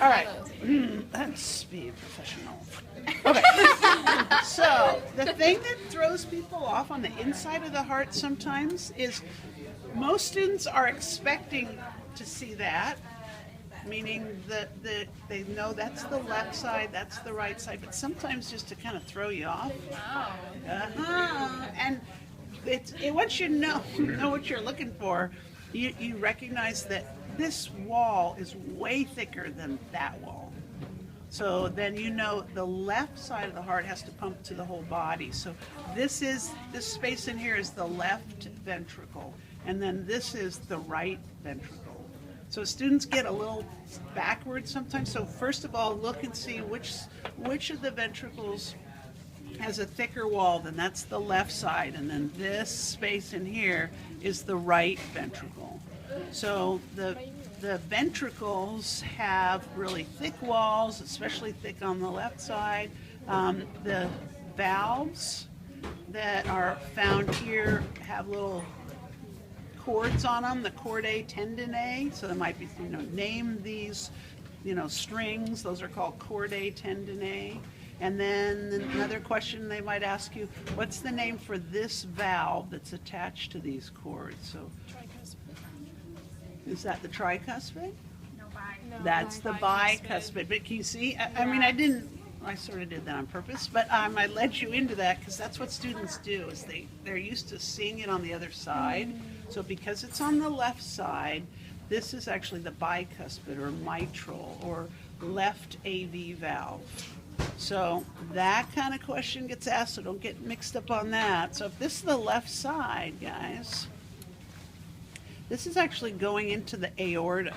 All right, let's be professional. Okay, so the thing that throws people off on the inside of the heart sometimes is most students are expecting to see that, meaning that they know that's the left side, that's the right side, but sometimes just to kind of throw you off. And once you know what you're looking for, you recognize that this wall is way thicker than that wall. So then you know the left side of the heart has to pump to the whole body. So this space in here is the left ventricle, and then this is the right ventricle. So students get a little backwards sometimes. So first of all, look and see which of the ventricles has a thicker wall, then that's the left side, and then this space in here is the right ventricle. So the ventricles have really thick walls, especially thick on the left side. The valves that are found here have little cords on them, the chordae tendineae. So there might be, name these, strings. Those are called chordae tendineae. And then another question they might ask you, what's the name for this valve that's attached to these cords? So, is that the tricuspid? No, that's the bicuspid. But can you see? I sort of did that on purpose, but I led you into that because that's what students do, is they're used to seeing it on the other side. So because it's on the left side, this is actually the bicuspid or mitral or left AV valve. So that kind of question gets asked, so don't get mixed up on that. So if this is the left side, guys, this is actually going into the aorta.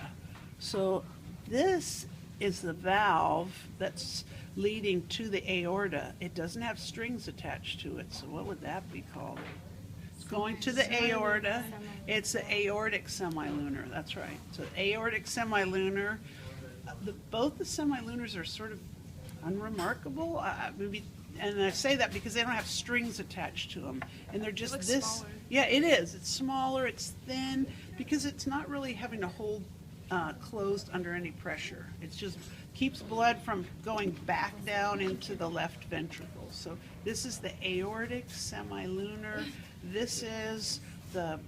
So this is the valve that's leading to the aorta. It doesn't have strings attached to it, so what would that be called? It's going to the aorta. It's the aortic semilunar, that's right. So aortic semilunar, both the semilunars are sort of unremarkable, and I say that because they don't have strings attached to them, and they're just this. Smaller. Yeah, it is. It's smaller. It's thin because it's not really having to hold closed under any pressure. It just keeps blood from going back down into the left ventricle. So this is the aortic semilunar. This is the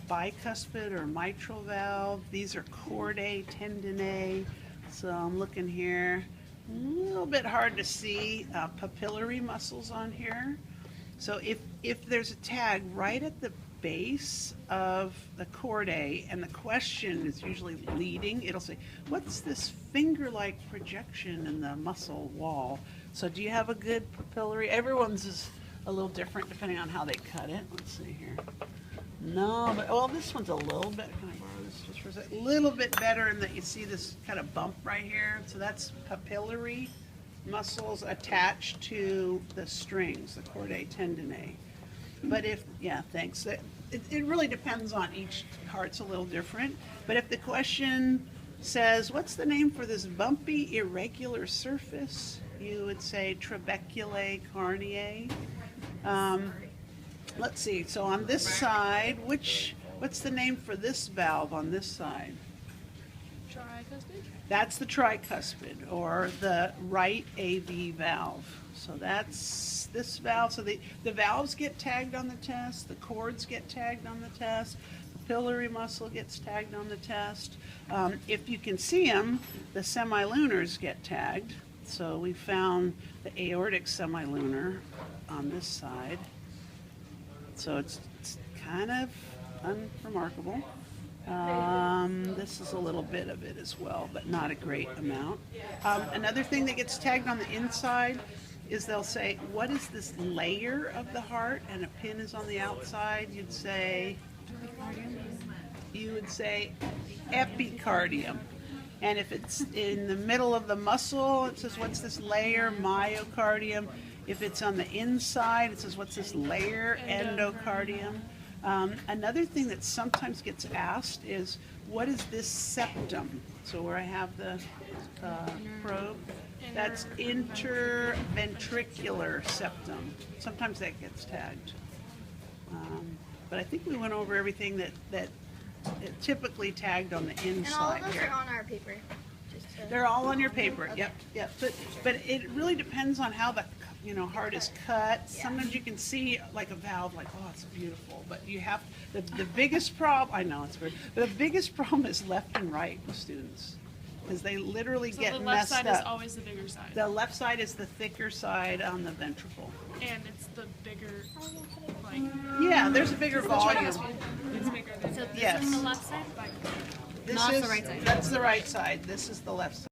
bicuspid or mitral valve. These are chordae tendineae. So I'm looking here. A little bit hard to see papillary muscles on here. So if there's a tag right at the base of the chordae and the question is usually leading, it'll say, what's this finger-like projection in the muscle wall? So do you have a good papillary? Everyone's is a little different depending on how they cut it. Let's see here. No, but well, this one's a little bit, can I borrow this just for a second? A little bit better in that you see this kind of bump right here. So that's papillary muscles attached to the strings, the chordae tendineae. But thanks. It really depends on each heart's a little different. But if the question says, what's the name for this bumpy, irregular surface? You would say trabeculae carneae. Let's see, so on this side, what's the name for this valve on this side? Tricuspid? That's the tricuspid, or the right AV valve. So that's this valve. So the valves get tagged on the test, the cords get tagged on the test, the papillary muscle gets tagged on the test. If you can see them, the semilunars get tagged. So we found the aortic semilunar on this side. So it's kind of unremarkable. This is a little bit of it as well, but not a great amount. Another thing that gets tagged on the inside is they'll say, what is this layer of the heart? And a pin is on the outside. You'd say epicardium. And if it's in the middle of the muscle, it says, what's this layer? Myocardium. If it's on the inside, it says, what's this layer? Endocardium. Another thing that sometimes gets asked is, what is this septum? So where I have the probe, that's interventricular septum. Sometimes that gets tagged. But I think we went over everything that typically tagged on the inside. And all of those here. are on our paper. Just so They're all on your paper. Yep, yep. But it really depends on how the heart is cut. Sometimes you can see like a valve, like, oh, it's beautiful, but you have the biggest problem. I know it's weird, but the biggest problem is left and right with students, because they literally So get the messed left side is up. always the bigger side. The left side is the thicker side on the ventricle. And it's the bigger, like, Yeah, there's a bigger volume. it's bigger than So this Yes. is the left side? This Not the is right side. That's the right side. This is the left side.